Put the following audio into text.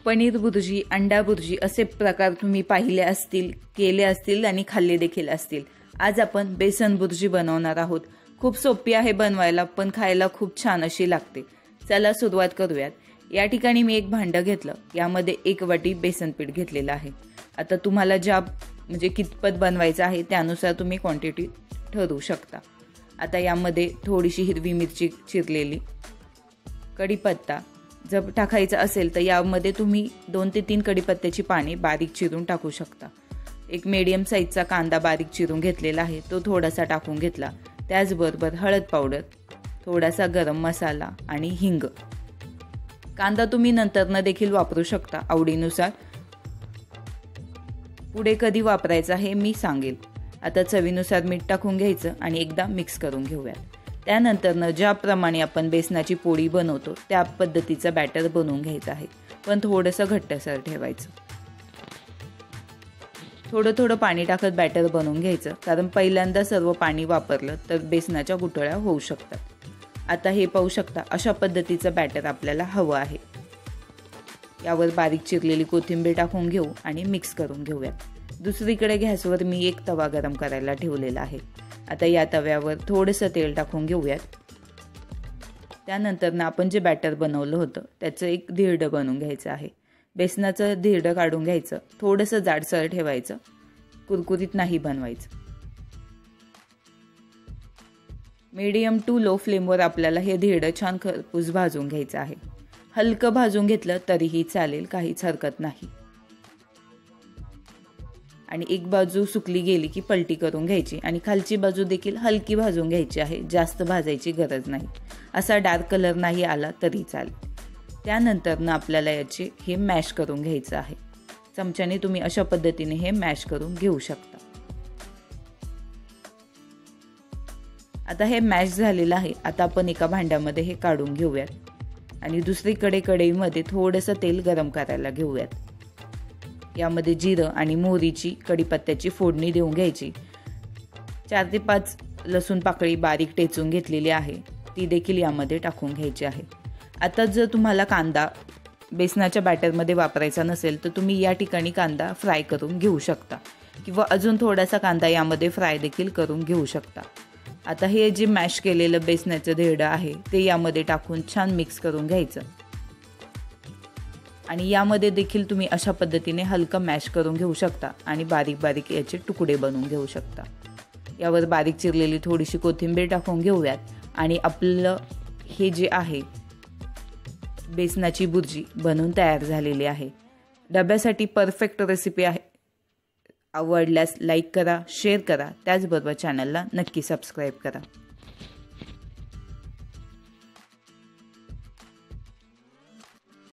पनीर भुर्जी, अंडा भुर्जी असे प्रकार तुम्ही पाहिले असतील, केले असतील आणि खाल्ले देखील असतील। आज आपण बेसन भुर्जी बनवणार आहोत। खूप सोपी आहे बनवायला, पण खायला खूप छान अशी लागते। चला सुरुवात करूयात। या ठिकाणी मी एक भांडं घेतलं, यामध्ये 1 वाटी बेसन पीठ घेतलेलं आहे। आता तुम्हाला ज्या कितपत बनवायचं आहे त्यानुसार तुम्ही क्वांटिटी ठरवू शकता। आता यामध्ये थोडीशी हिरवी मिरची चिरलेली, कढीपत्ता जर टाकायचा असेल तर यामध्ये तुम्ही 2 ते 3 कढीपत्त्याची पाने बारीक चिरून टाकू शकता। एक मीडियम साईजचा कांदा बारीक चिरून घेतलेला आहे, तो थोडासा टाकून घेतला। त्याचबरोबर हळद पावडर, थोडासा गरम मसाला आणि हिंग। कांदा तुम्ही नंतरनं देखील वापरू शकता आवडीनुसार। पुढे कधी वापरायचा हे मी सांगेल। आता चवीनुसार मीठ टाकून घ्यायचं आणि एकदा मिक्स करून घेऊयात। त्यानंतर ज्याप्रमाणे आपण बेसनाची पोळी बनवतो त्या पद्धतीचा बॅटर बनवून घ्यायचा आहे, पण थोडंसं घट्टसर ठेवायचं। थोडं पाणी टाकत बॅटर बनवून घ्यायचं, कारण पहिल्यांदा सर्व पाणी वापरलं तर बेसनाच्या गुठळ्या होऊ शकतात। आता हे पाहू शकता, अशा पद्धतीचं बॅटर आपल्याला हवं आहे। यावर बारीक चिरलेली कोथिंबीर टाकून घेऊ आणि मिक्स करून घेऊयात। दुसरीकडे गॅसवर मी एक तवा गरम करायला ठेवलेला आहे। आता या तव्यावर थोडंसं तेल टाकून घेऊयात। त्यानंतर आपण जे बॅटर बनवलं होतं त्याचं एक धिरडं बनवून घ्यायचं आहे। बेसनाचं धिरडं काढून घ्यायचं, थोडंसं जाडसर ठेवायचं, कुरकुरीत नाही बनवायचं। मीडियम टू लो फ्लेमवर आपल्याला हे धिरडं छान खरपूस भाजून घ्यायचं आहे। हलकं भाजून घेतलं तरीही चालेल, काहीच हरकत नाही। आणि एक बाजू सुकली गेली की पलटी करून घ्यायची आणि खालची बाजू देखील हलकी भाजून घ्यायची आहे, जास्त भाजायची गरज नाही। असा डार्क कलर नाही आला तरी चालेल। त्यानंतर आपल्याला याचे हे मॅश करून घ्यायचं आहे। चमच्याने तुम्ही अशा पद्धतीने हे मॅश करून घेऊ शकता। आता हे मॅश झालेलं आहे। आता आपण एका भांड्यामध्ये हे काढून घेऊयात आणि दुसरीकडे कढईमध्ये थोडंसं तेल गरम करायला घेऊयात। यामध्ये जिरं आणि मोहरीची, कढीपत्त्याची फोडणी देऊन घ्यायची। 4 ते 5 लसूण पाकळी बारीक टेचून घेतलेली आहे, ती देखील यामध्ये टाकून घ्यायची आहे। आता जर तुम्हाला कांदा बेसनाच्या बॅटरमध्ये वापरायचा नसेल तर तुम्ही या ठिकाणी कांदा फ्राय करून घेऊ शकता, किंवा अजून थोडासा कांदा यामध्ये फ्राय देखील करून घेऊ शकता। आता हे जे मॅश केलेलं बेसनाचं धिरडं आहे ते यामध्ये टाकून छान मिक्स करून घ्यायचं आणि यामध्ये देखील तुम्ही अशा पद्धतीने हलकं मॅश करून घेऊ शकता आणि बारीक बारीक याचे तुकडे बनवून घेऊ शकता। यावर बारीक चिरलेली थोडीशी कोथिंबीर टाकून घेऊयात आणि आपलं हे जे आहे बेसनाची भुर्जी बनवून तयार झालेली आहे। डब्यासाठी परफेक्ट रेसिपी आहे। आवडल्यास लाईक करा, शेअर करा, त्याचबरोबर चॅनलला नक्की सबस्क्राईब करा।